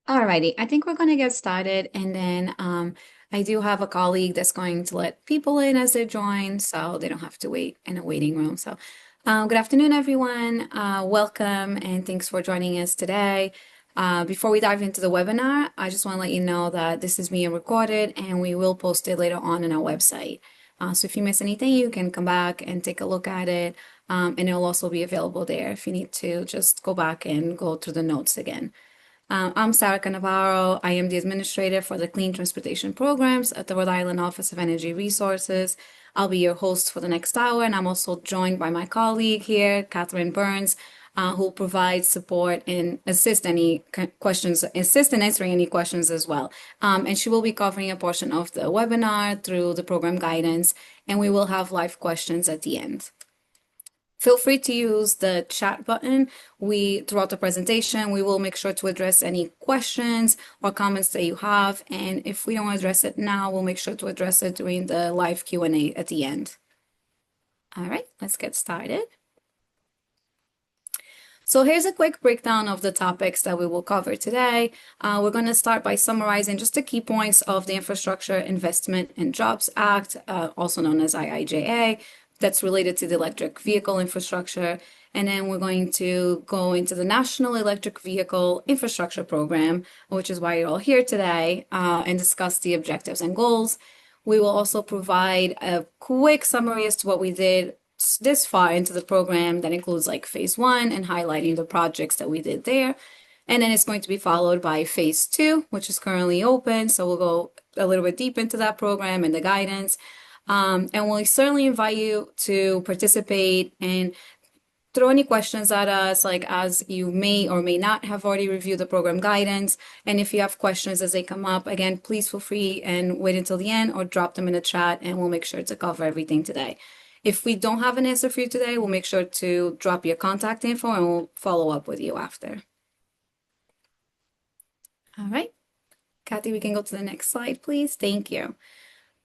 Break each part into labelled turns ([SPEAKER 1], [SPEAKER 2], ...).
[SPEAKER 1] Alrighty, I think we're going to get started, and then I do have a colleague that's going to let people in as they join, so they don't have to wait in a waiting room. So, good afternoon, everyone. Welcome, and thanks for joining us today. Before we dive into the webinar, I just want to let you know that this is being recorded, and we will post it later on our website. So if you miss anything, you can come back and take a look at it, and it'll also be available there if you need to just go back and go through the notes again. I'm Sarah Cannavaro. I am the administrator for the Clean Transportation Programs at the Rhode Island Office of Energy Resources. I'll be your host for the next hour, and I'm also joined by my colleague here, Catherine Burns, who will provide support and assist in answering any questions as well. And she will be covering a portion of the webinar through the program guidance, and we will have live questions at the end. Feel free to use the chat button. Throughout the presentation, we will make sure to address any questions or comments that you have. And if we don't address it now, we'll make sure to address it during the live Q&A at the end. All right, let's get started. So here's a quick breakdown of the topics that we will cover today. We're going to start by summarizing just the key points of the Infrastructure Investment and Jobs Act, also known as IIJA, that's related to the electric vehicle infrastructure. And then we're going to go into the National Electric Vehicle Infrastructure Program, which is why you're all here today, and discuss the objectives and goals. We will also provide a quick summary as to what we did this far into the program that includes like phase one and highlighting the projects that we did there. And then it's going to be followed by phase two, which is currently open. So we'll go a little bit deep into that program and the guidance. And we'll certainly invite you to participate and throw any questions at us, like as you may or may not have already reviewed the program guidance. And if you have questions as they come up, again, please feel free and wait until the end or drop them in the chat and we'll make sure to cover everything today. If we don't have an answer for you today, we'll make sure to drop your contact info and we'll follow up with you after. All right. Kathy, we can go to the next slide, please. Thank you.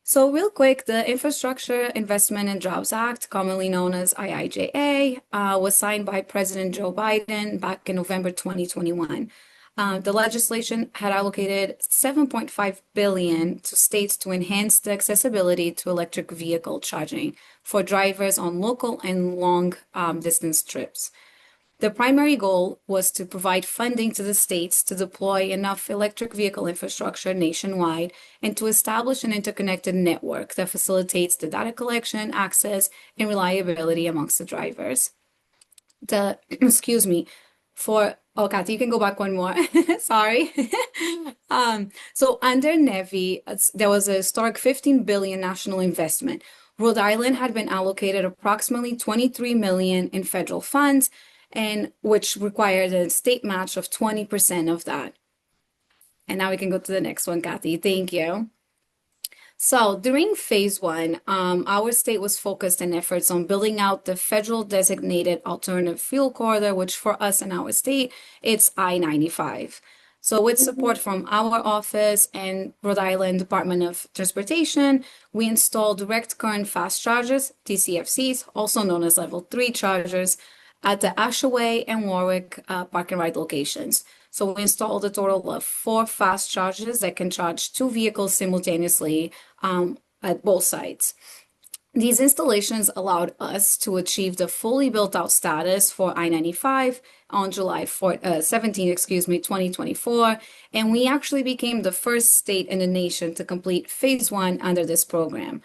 [SPEAKER 1] So real quick, the Infrastructure Investment and Jobs Act, commonly known as IIJA, was signed by President Joe Biden back in November 2021. The legislation had allocated $7.5 billion to states to enhance the accessibility to electric vehicle charging for drivers on local and long distance trips. The primary goal was to provide funding to the states to deploy enough electric vehicle infrastructure nationwide and to establish an interconnected network that facilitates the data collection, access, and reliability amongst the drivers. Excuse me, Kathy, you can go back one more. Sorry. So under NEVI, there was a historic $15 billion national investment. Rhode Island had been allocated approximately $23 million in federal funds, and which required a state match of 20% of that. And now we can go to the next one, Kathy. Thank you. So during phase one, our state was focused in efforts on building out the federal designated alternative fuel corridor, which for us in our state, it's I-95. So with support from our office and Rhode Island Department of Transportation, we installed direct current fast chargers, DCFCs, also known as level 3 chargers, at the Ashaway and Warwick park and ride locations. So we installed a total of 4 fast chargers that can charge 2 vehicles simultaneously at both sites. These installations allowed us to achieve the fully built out status for I-95 on July 17, 2024, and we actually became the first state in the nation to complete phase one under this program.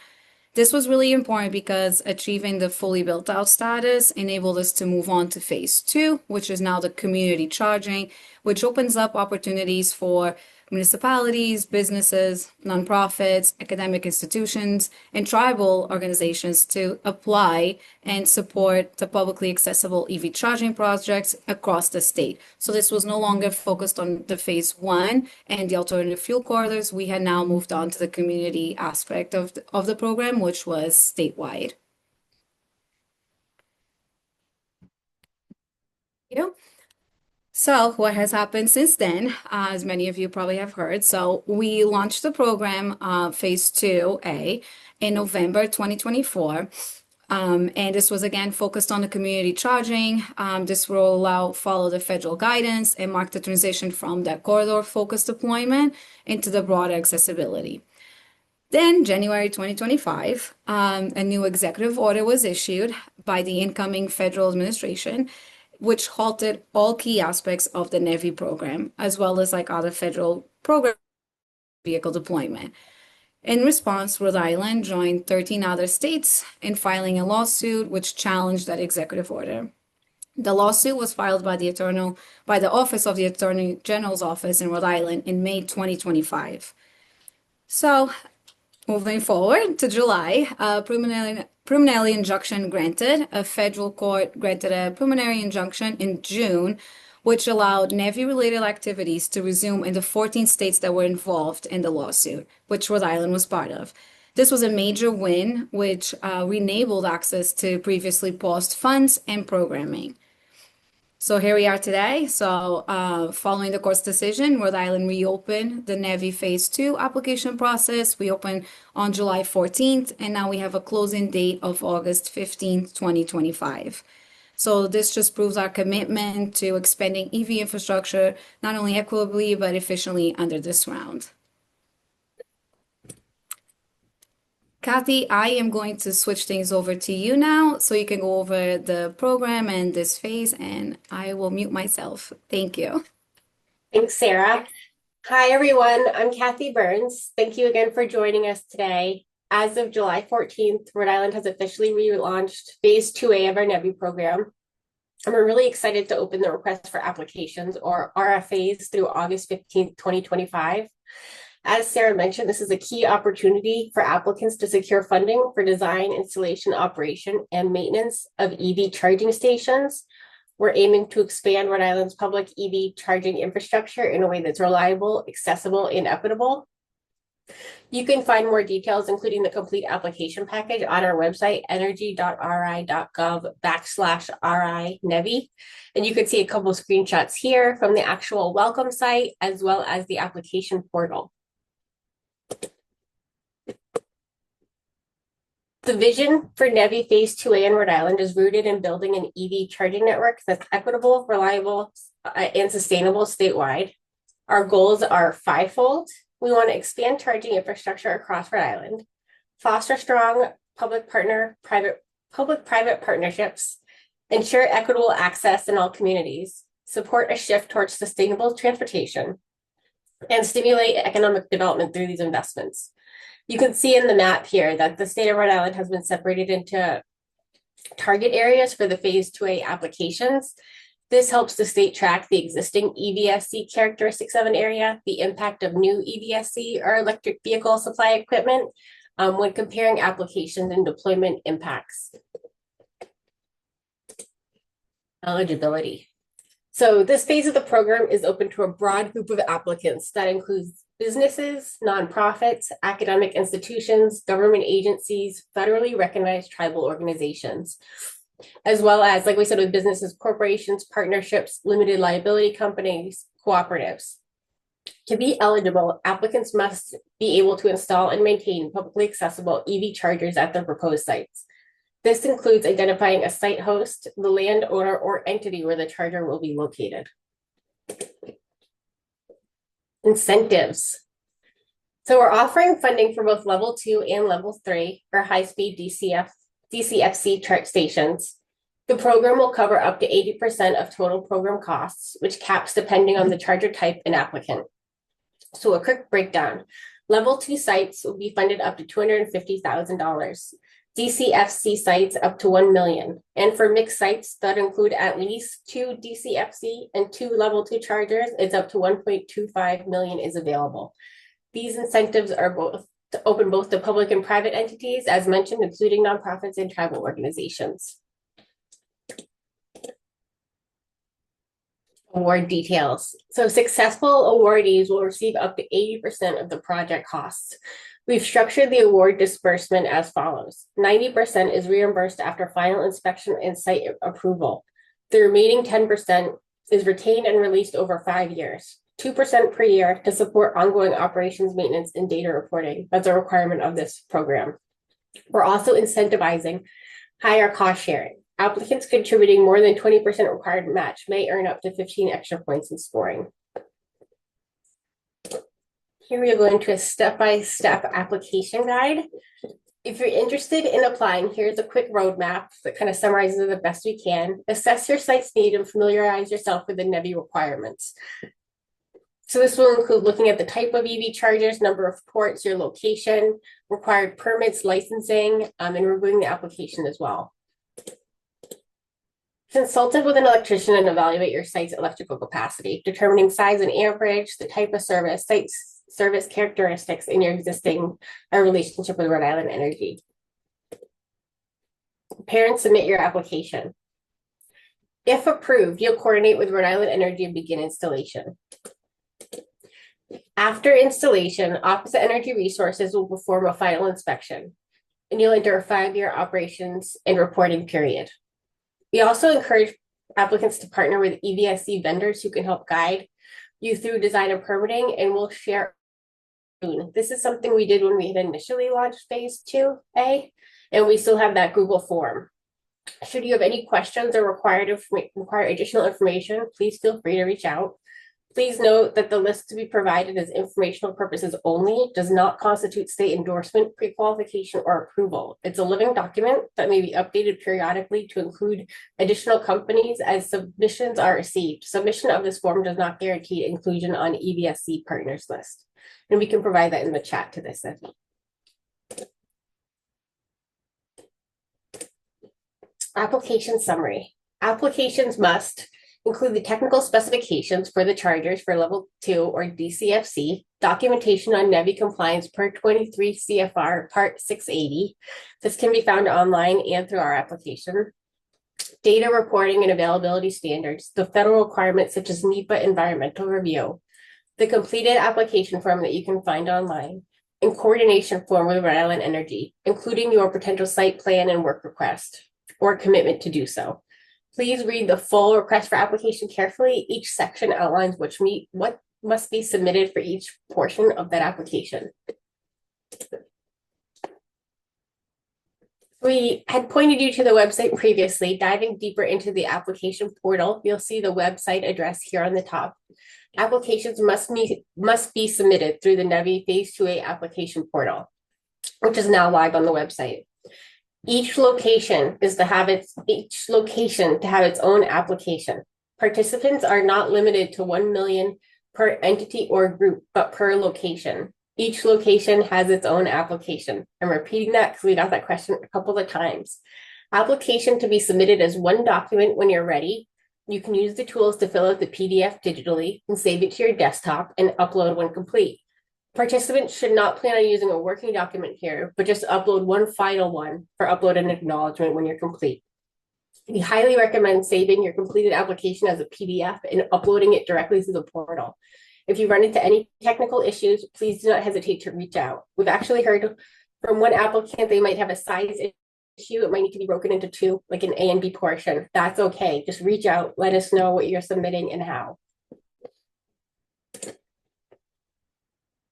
[SPEAKER 1] This was really important because achieving the fully built out status enabled us to move on to phase two, which is now the community charging, which opens up opportunities for municipalities, businesses, nonprofits, academic institutions, and tribal organizations to apply and support the publicly accessible EV charging projects across the state. So this was no longer focused on the phase one and the alternative fuel corridors. We had now moved on to the community aspect of the program, which was statewide. So what has happened since then, as many of you probably have heard, so we launched the program phase 2A in November 2024. And this was again focused on the community charging. This will follow the federal guidance and mark the transition from that corridor focused deployment into the broader accessibility. Then, January 2025, a new executive order was issued by the incoming federal administration, which halted all key aspects of the NEVI program, as well as like other federal program vehicle deployment. In response, Rhode Island joined 13 other states in filing a lawsuit which challenged that executive order. The lawsuit was filed by the Office of the Attorney General's Office in Rhode Island in May 2025. So, moving forward to July, a preliminary injunction granted. A federal court granted a preliminary injunction in June, which allowed NEVI-related activities to resume in the 14 states that were involved in the lawsuit, which Rhode Island was part of. This was a major win, which re-enabled access to previously paused funds and programming. So here we are today. So following the court's decision, Rhode Island reopened the NEVI Phase 2 application process. We opened on July 14th, and now we have a closing date of August 15th, 2025. So this just proves our commitment to expanding EV infrastructure, not only equitably, but efficiently under this round. Kathy, I am going to switch things over to you now so you can go over the program and this phase, and I will mute myself. Thank you.
[SPEAKER 2] Thanks, Sarah. Hi, everyone. I'm Kathy Burns. Thank you again for joining us today. As of July 14th, Rhode Island has officially relaunched Phase 2A of our NEVI program. And we're really excited to open the request for applications, or RFAs, through August 15th, 2025. As Sarah mentioned, this is a key opportunity for applicants to secure funding for design, installation, operation, and maintenance of EV charging stations. We're aiming to expand Rhode Island's public EV charging infrastructure in a way that's reliable, accessible, and equitable. You can find more details, including the complete application package, on our website, energy.ri.gov/RI NEVI. And you can see a couple of screenshots here from the actual welcome site, as well as the application portal. The vision for NEVI Phase 2A in Rhode Island is rooted in building an EV charging network that's equitable, reliable, and sustainable statewide. Our goals are fivefold. We want to expand charging infrastructure across Rhode Island, foster strong public-private partnerships, ensure equitable access in all communities, support a shift towards sustainable transportation, and stimulate economic development through these investments. You can see in the map here that the state of Rhode Island has been separated into target areas for the Phase 2A applications. This helps the state track the existing EVSC characteristics of an area, the impact of new EVSC or electric vehicle supply equipment when comparing applications and deployment impacts. Eligibility. So this phase of the program is open to a broad group of applicants that includes businesses, nonprofits, academic institutions, government agencies, federally recognized tribal organizations, as well as, like we said, with businesses, corporations, partnerships, limited liability companies, cooperatives. To be eligible, applicants must be able to install and maintain publicly accessible EV chargers at their proposed sites. This includes identifying a site host, the landowner or entity where the charger will be located. Incentives. So we're offering funding for both level 2 and level 3 for high-speed DCFC chart stations. The program will cover up to 80% of total program costs, which caps depending on the charger type and applicant. So a quick breakdown. Level 2 sites will be funded up to $250,000. DCFC sites up to $1 million. And for mixed sites that include at least 2 DCFC and 2 level 2 chargers, it's up to $1.25 million is available. These incentives are both open both to public and private entities, as mentioned, including nonprofits and tribal organizations. Award details. So successful awardees will receive up to 80% of the project costs. We've structured the award disbursement as follows. 90% is reimbursed after final inspection and site approval. The remaining 10% is retained and released over 5 years. 2% per year to support ongoing operations, maintenance, and data reporting. That's a requirement of this program. We're also incentivizing Higher cost sharing. Applicants contributing more than 20% required match may earn up to 15 extra points in scoring. Here we go into a step-by-step application guide. If you're interested in applying, here's a quick roadmap that kind of summarizes it the best we can. Assess your site's need and familiarize yourself with the NEVI requirements. So this will include looking at the type of EV chargers, number of ports, your location, required permits, licensing, and reviewing the application as well. Consult with an electrician and evaluate your site's electrical capacity, determining size and amperage, the type of service, site's service characteristics, and your existing relationship with Rhode Island Energy. Prepare and submit your application. If approved, you'll coordinate with Rhode Island Energy and begin installation. After installation, Opposite Energy Resources will perform a final inspection, and you'll enter a 5-year operations and reporting period. We also encourage applicants to partner with EVSC vendors who can help guide you through design and permitting, and we'll share. This is something we did when we had initially launched phase 2A, and we still have that Google form. Should you have any questions or require additional information, please feel free to reach out. Please note that the list to be provided as informational purposes only does not constitute state endorsement, pre-qualification, or approval. It's a living document that may be updated periodically to include additional companies as submissions are received. Submission of this form does not guarantee inclusion on EVSC partners list. And we can provide that in the chat to this. Application summary. Applications must include the technical specifications for the chargers for level 2 or DCFC, documentation on NEVI compliance per 23 CFR Part 680. This can be found online and through our application. Data reporting and availability standards, the federal requirements such as NEPA environmental review, the completed application form that you can find online, and coordination form with Rhode Island Energy, including your potential site plan and work request or commitment to do so. Please read the full request for application carefully. Each section outlines what must be submitted for each portion of that application. We had pointed you to the website previously. Diving deeper into the application portal, you'll see the website address here on the top. Applications must be submitted through the NEVI Phase 2A application portal, which is now live on the website. Each location to have its own application. Participants are not limited to 1 million per entity or group, but per location. Each location has its own application. I'm repeating that because we got that question a couple of times. Application to be submitted as one document when you're ready. You can use the tools to fill out the PDF digitally and save it to your desktop and upload when complete. Participants should not plan on using a working document here, but just upload one final one for upload and acknowledgement when you're complete. We highly recommend saving your completed application as a PDF and uploading it directly to the portal. If you run into any technical issues, please do not hesitate to reach out. We've actually heard from one applicant, they might have a size issue. It might need to be broken into two, like an A and B portion. That's okay. Just reach out, let us know what you're submitting and how.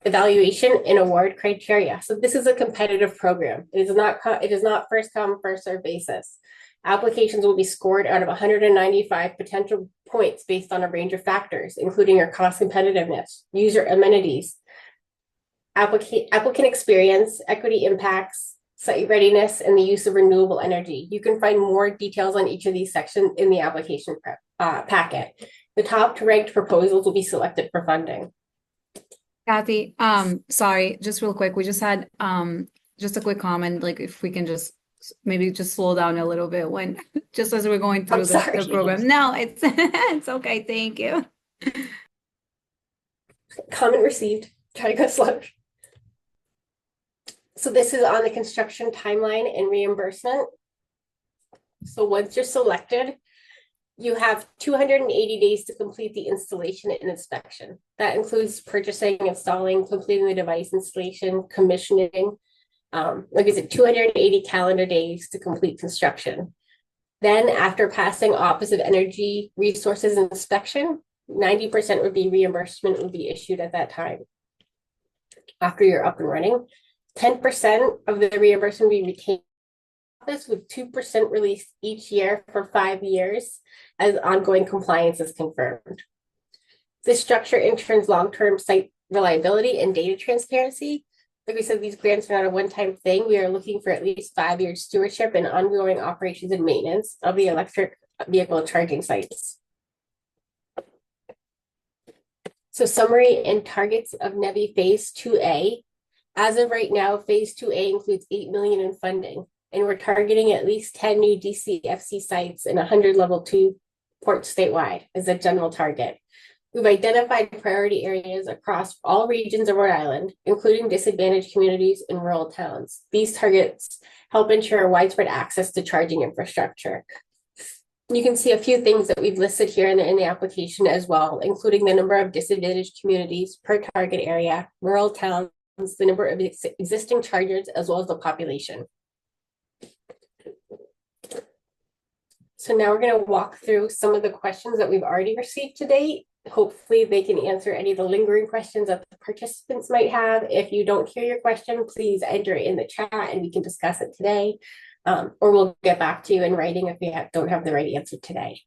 [SPEAKER 2] Evaluation and award criteria. So this is a competitive program. It is not first come, first served basis. Applications will be scored out of 195 potential points based on a range of factors, including your cost competitiveness, user amenities, applicant experience, equity impacts, site readiness, and the use of renewable energy. You can find more details on each of these sections in the application packet. The top ranked proposals will be selected for funding.
[SPEAKER 1] Kathy, sorry, just real quick. We just had just a quick comment, like if we can just maybe just slow down a little bit when just as we're going through the program. No, it's it's okay. Thank you.
[SPEAKER 2] Comment received. Try to go slow. So this is on the construction timeline and reimbursement. So once you're selected, you have 280 days to complete the installation and inspection. That includes purchasing, installing, completing the device installation, commissioning. Like I said, 280 calendar days to complete construction. Then after passing Office of Energy Resources inspection, 90% would be reimbursement would be issued at that time. After you're up and running, 10% of the reimbursement will be retained office with 2% release each year for 5 years as ongoing compliance is confirmed. This structure ensures long-term site reliability and data transparency. Like we said, these grants are not a one-time thing. We are looking for at least 5 year stewardship and ongoing operations and maintenance of the electric vehicle charging sites. So summary and targets of NEVI Phase 2A. As of right now, Phase 2A includes $8 million in funding, and we're targeting at least 10 new DCFC sites and 100 level 2 ports statewide as a general target. We've identified priority areas across all regions of Rhode Island, including disadvantaged communities and rural towns. These targets help ensure widespread access to charging infrastructure. You can see a few things that we've listed here in the application as well, including the number of disadvantaged communities per target area, rural towns, the number of existing chargers, as well as the population. So now we're going to walk through some of the questions that we've already received to date. Hopefully they can answer any of the lingering questions that the participants might have. If you don't hear your question, please enter it in the chat and we can discuss it today. Or we'll get back to you in writing if we don't have the right answer today.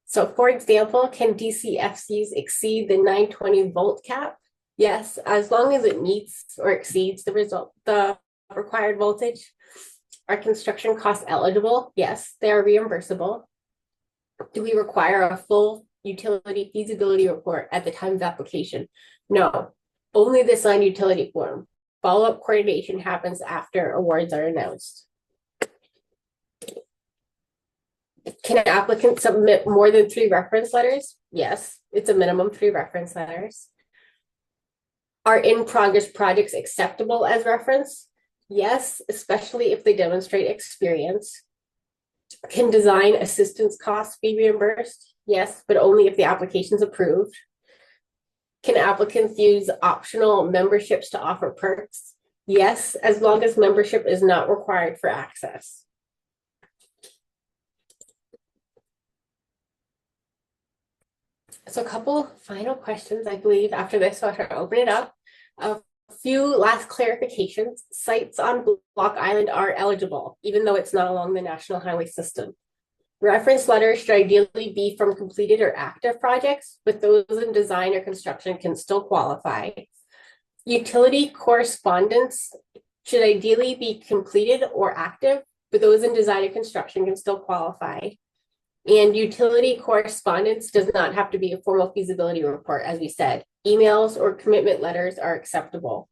[SPEAKER 2] So for example, can DCFCs exceed the 920 volt cap? Yes, as long as it meets or exceeds the required voltage. Are construction costs eligible? Yes, they are reimbursable. Do we require a full utility feasibility report at the time of application? No, only the signed utility form. Follow-up coordination happens after awards are announced. Can an applicant submit more than 3 reference letters? Yes, it's a minimum 3 reference letters. Are in-progress projects acceptable as reference? Yes, especially if they demonstrate experience. Can design assistance costs be reimbursed? Yes, but only if the application is approved. Can applicants use optional memberships to offer perks? Yes, as long as membership is not required for access. So a couple final questions, I believe, after this, so I'll try to open it up. A few last clarifications. Sites on Block Island are eligible, even though it's not along the national highway system. Reference letters should ideally be from completed or active projects, but those in design or construction can still qualify. Utility correspondence should ideally be completed or active, but those in design or construction can still qualify. And utility correspondence does not have to be a formal feasibility report, as we said. Emails or commitment letters are acceptable.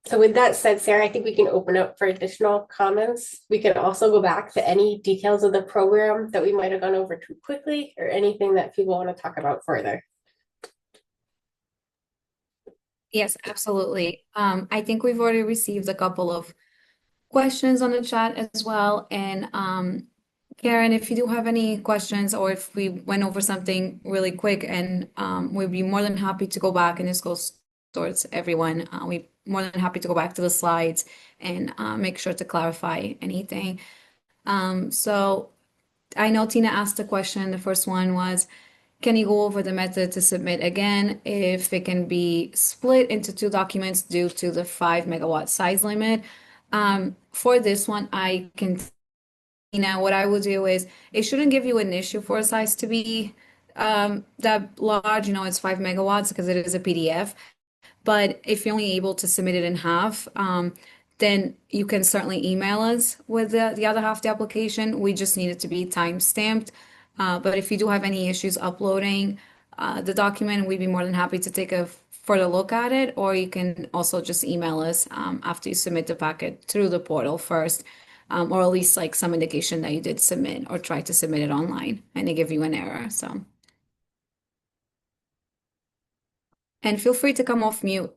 [SPEAKER 2] So with that said, Sarah, I think we can open up for additional comments. We can also go back to any details of the program that we might have gone over too quickly or anything that people want to talk about further.
[SPEAKER 1] Yes, absolutely. I think we've already received a couple of questions on the chat as well. And Karen, if you do have any questions or if we went over something really quick, and we'd be more than happy to go back, and this goes towards everyone. We're more than happy to go back to the slides and make sure to clarify anything. So I know Tina asked a question. The first one was, can you go over the method to submit again if it can be split into 2 documents due to the 5 megawatt size limit? For this one, I can, what I will do is it shouldn't give you an issue for a size to be that large. It's 5 megawatts because it is a PDF. But if you're only able to submit it in half, then you can certainly email us with the other half of the application. We just need it to be time stamped. But if you do have any issues uploading the document, we'd be more than happy to take a further look at it, or you can also just email us after you submit the packet through the portal first, or at least like some indication that you did submit or try to submit it online and they give you an error. So, and feel free to come off mute.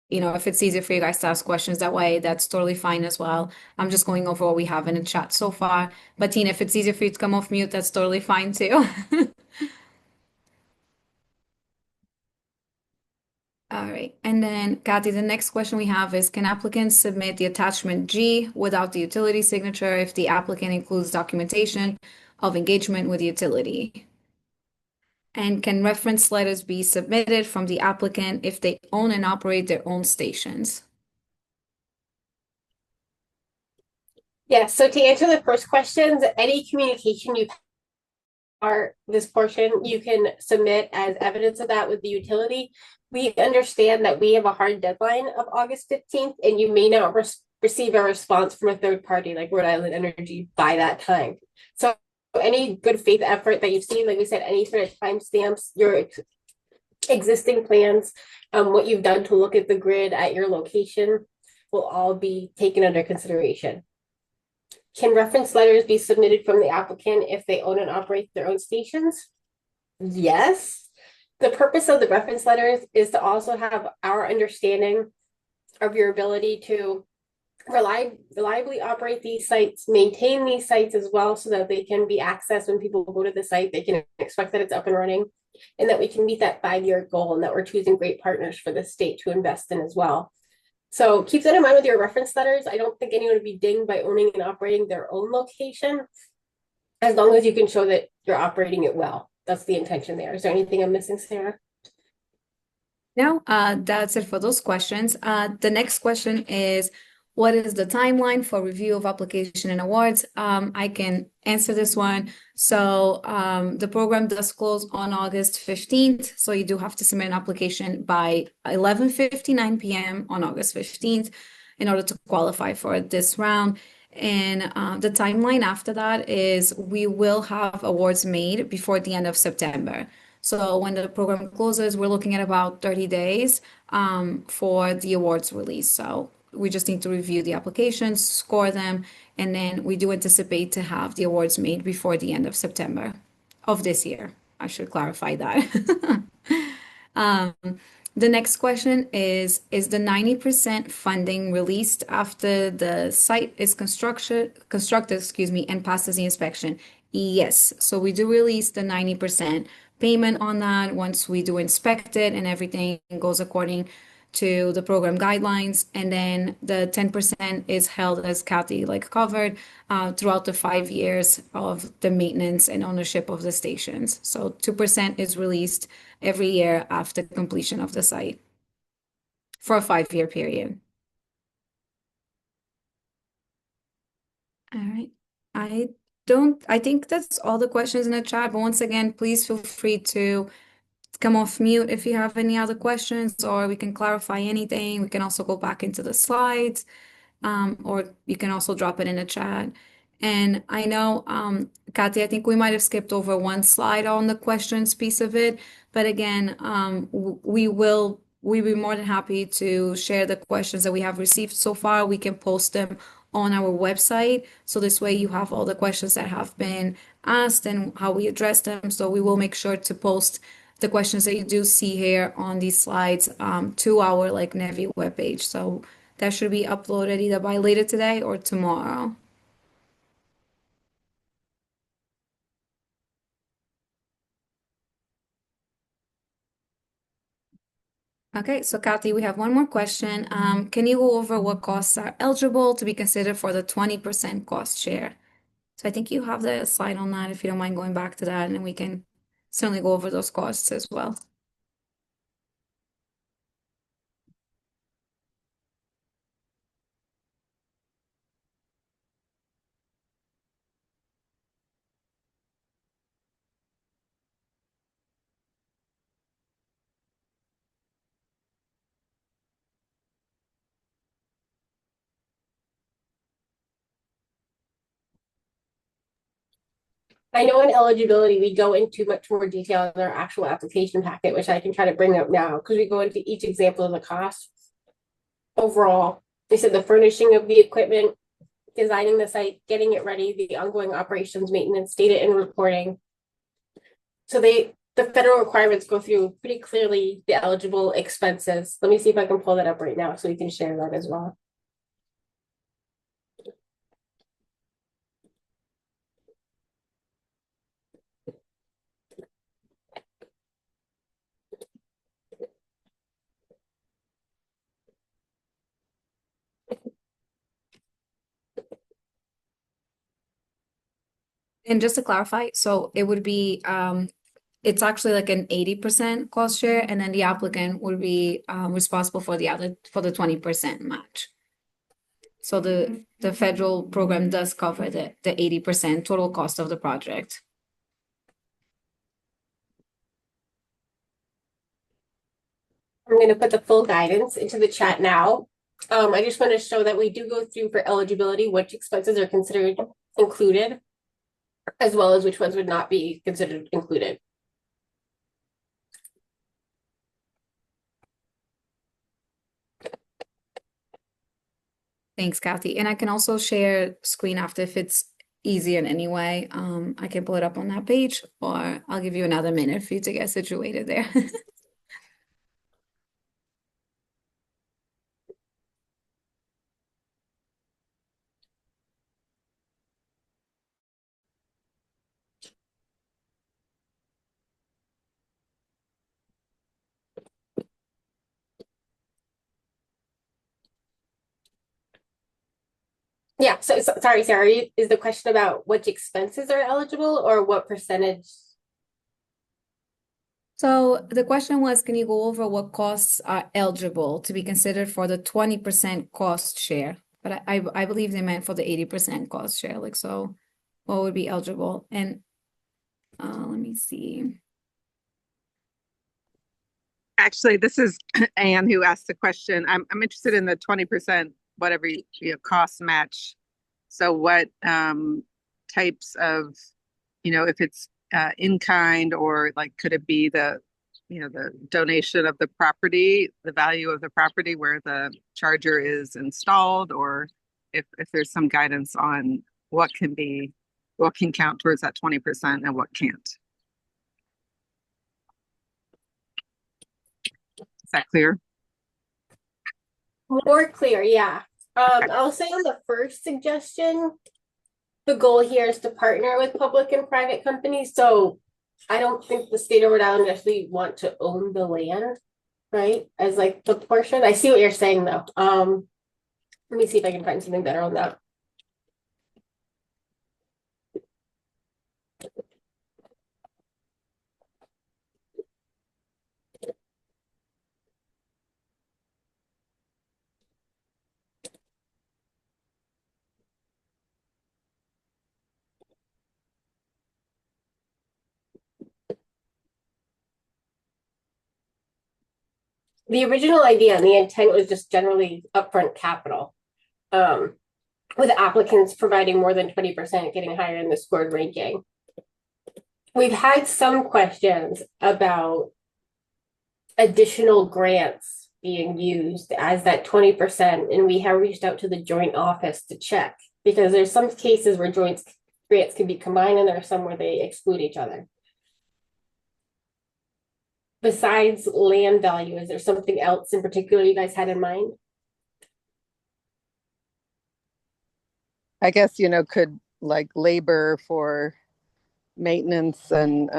[SPEAKER 1] If it's easier for you guys to ask questions that way, that's totally fine as well. I'm just going over what we have in the chat so far. But Tina, if it's easier for you to come off mute, that's totally fine too. All right. And then, Kathy, the next question we have is, can applicants submit the attachment G without the utility signature if the applicant includes documentation of engagement with the utility? And can reference letters be submitted from the applicant if they own and operate their own stations?
[SPEAKER 2] Yeah, so to answer the first questions, any communication you are this portion, you can submit as evidence of that with the utility. We understand that we have a hard deadline of August 15th, and you may not receive a response from a third party like Rhode Island Energy by that time. So any good faith effort that you've seen, like we said, any sort of timestamps, your existing plans, what you've done to look at the grid at your location will all be taken under consideration. Can reference letters be submitted from the applicant if they own and operate their own stations? Yes. The purpose of the reference letters is to also have our understanding of your ability to reliably operate these sites, maintain these sites as well, so that they can be accessed when people go to the site. They can expect that it's up and running, and that we can meet that 5-year goal, and that we're choosing great partners for the state to invest in as well. So keep that in mind with your reference letters. I don't think anyone would be dinged by owning and operating their own location, as long as you can show that you're operating it well. That's the intention there. Is there anything I'm missing, Sarah?
[SPEAKER 1] No, that's it for those questions. The next question is, what is the timeline for review of application and awards? I can answer this one. So the program does close on August 15th. So you do have to submit an application by 11:59 p.m. on August 15th in order to qualify for this round. And the timeline after that is we will have awards made before the end of September. So when the program closes, we're looking at about 30 days for the awards release. So we just need to review the applications, score them, and then we do anticipate to have the awards made before the end of September of this year. I should clarify that. Um, the next question is the 90% funding released after the site is constructed, excuse me, and passes the inspection? Yes. So we do release the 90% payment on that once we do inspect it and everything goes according to the program guidelines. And then the 10% is held, as Kathy like covered, throughout the 5 years of the maintenance and ownership of the stations. So 2% is released every year after completion of the site for a 5 year period. All right. I I think that's all the questions in the chat, but once again, please feel free to come off mute if you have any other questions, or we can clarify anything. We can also go back into the slides, or you can also drop it in the chat. And I know, Kathy, I think we might have skipped over one slide on the questions piece of it, but again, we'd be more than happy to share the questions that we have received so far. We can post them on our website. So this way you have all the questions that have been asked and how we address them. So we will make sure to post the questions that you do see here on these slides to our like NEVI webpage. So that should be uploaded either by later today or tomorrow. Okay, so Kathy, we have one more question. Can you go over what costs are eligible to be considered for the 20% cost share? So I think you have the slide on that if you don't mind going back to that, and we can certainly go over those costs as well.
[SPEAKER 2] I know in eligibility, we go into much more detail in our actual application packet, which I can try to bring up now because we go into each example of the cost overall. They said the furnishing of the equipment, designing the site, getting it ready, the ongoing operations, maintenance, data and reporting. So the federal requirements go through pretty clearly the eligible expenses. Let me see if I can pull that up right now so we can share that as well.
[SPEAKER 1] And just to clarify, so it would be it's actually like an 80% cost share, and then the applicant would be responsible for the other for the 20% match. So the federal program does cover the 80% total cost of the project.
[SPEAKER 2] I'm going to put the full guidance into the chat now. I just want to show that we do go through for eligibility which expenses are considered included, as well as which ones would not be considered included.
[SPEAKER 1] Thanks, Kathy. And I can also share screen after if it's easier in any way. I can pull it up on that page, or I'll give you another minute for you to get situated there.
[SPEAKER 2] Yeah, so sorry, Sarah, is the question about which expenses are eligible or what percentage?
[SPEAKER 1] So the question was, can you go over what costs are eligible to be considered for the 20% cost share? But I believe they meant for the 80% cost share. Like, so what would be eligible? And let me see.
[SPEAKER 3] Actually, this is Anne who asked the question. I'm interested in the 20% whatever cost match. So what types of, if it's in kind, or like could it be the donation of the property, the value of the property where the charger is installed, or if there's some guidance on what can count towards that 20% and what can't. Is that clear?
[SPEAKER 2] More clear, yeah. I'll say on the first suggestion, the goal here is to partner with public and private companies. So I don't think the state of Rhode Island actually want to own the land, right? As like the portion. I see what you're saying though. Let me see if I can find something better on that. The original idea and the intent was just generally upfront capital, with applicants providing more than 20% getting higher in the scored ranking. We've had some questions about additional grants being used as that 20%, and we have reached out to the joint office to check, because there's some cases where grants can be combined and there are some where they exclude each other. Besides land value, is there something else in particular you guys had in mind?
[SPEAKER 3] I guess, could like labor for maintenance and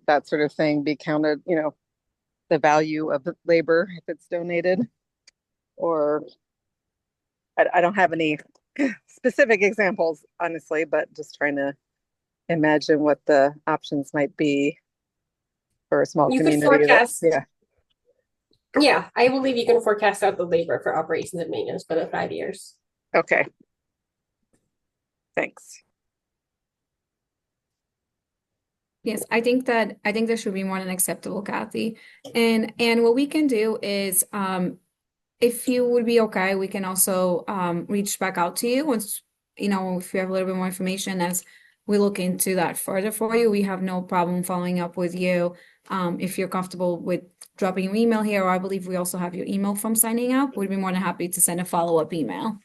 [SPEAKER 3] that sort of thing be counted, the value of the labor if it's donated? Or I don't have any specific examples, honestly, but just trying to imagine what the options might be for a small
[SPEAKER 2] You could
[SPEAKER 3] community.
[SPEAKER 2] forecast.
[SPEAKER 3] Yeah.
[SPEAKER 2] Yeah, I believe you can forecast out the labor for operations and maintenance for the 5 years.
[SPEAKER 3] Okay. Thanks.
[SPEAKER 1] Yes, I think that should be more than acceptable, Kathy. And what we can do is if you would be okay, we can also reach back out to you once, if you have a little bit more information as we look into that further for you. We have no problem following up with you. If you're comfortable with dropping your email here, or I believe we also have your email from signing up, we'd be more than happy to send a follow-up email.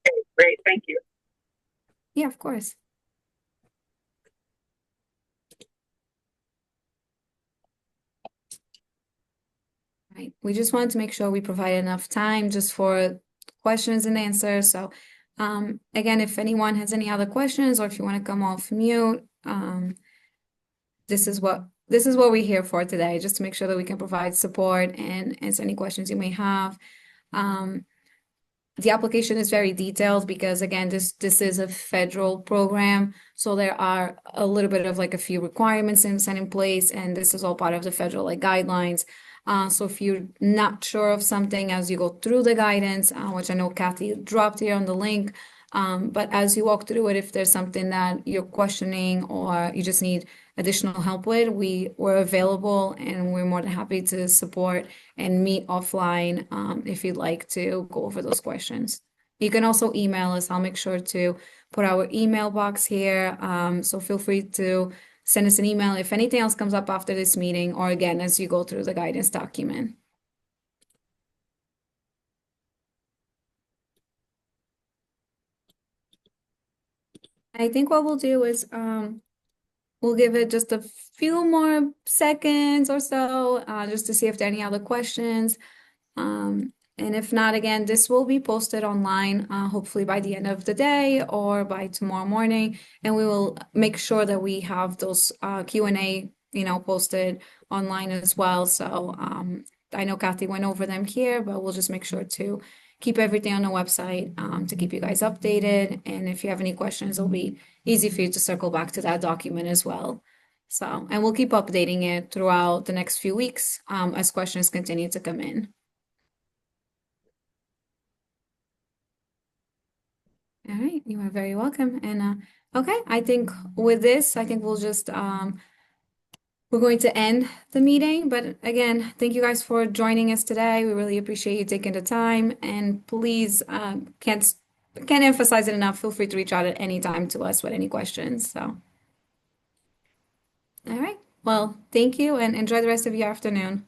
[SPEAKER 3] Okay, great, thank you.
[SPEAKER 1] Yeah, of course. Right. We just wanted to make sure we provide enough time just for questions and answers. So again, if anyone has any other questions, or if you want to come off mute, this is what we're here for today, just to make sure that we can provide support and answer any questions you may have. The application is very detailed because, again, this is a federal program, so there are a little bit of like a few requirements in place, and this is all part of the federal guidelines. So if you're not sure of something as you go through the guidance, which I know Kathy dropped here on the link, but as you walk through it, if there's something that you're questioning or you just need additional help with, we're available and we're more than happy to support and meet offline if you'd like to go over those questions. You can also email us. I'll make sure to put our email box here. So feel free to send us an email if anything else comes up after this meeting or again as you go through the guidance document. I think what we'll do is we'll give it just a few more seconds or so just to see if there are any other questions. And if not, again, this will be posted online, hopefully by the end of the day or by tomorrow morning. And we will make sure that we have those Q&A, posted online as well. So I know Kathy went over them here, but we'll just make sure to keep everything on the website to keep you guys updated. And if you have any questions, it'll be easy for you to circle back to that document as well. So, and we'll keep updating it throughout the next few weeks as questions continue to come in. All right, you are very welcome. And okay, I think with this, I think we'll just we're going to end the meeting. But again, thank you guys for joining us today. We really appreciate you taking the time. And please, can't emphasize it enough. Feel free to reach out at any time to us with any questions. So, all right. Well, thank you and enjoy the rest of your afternoon.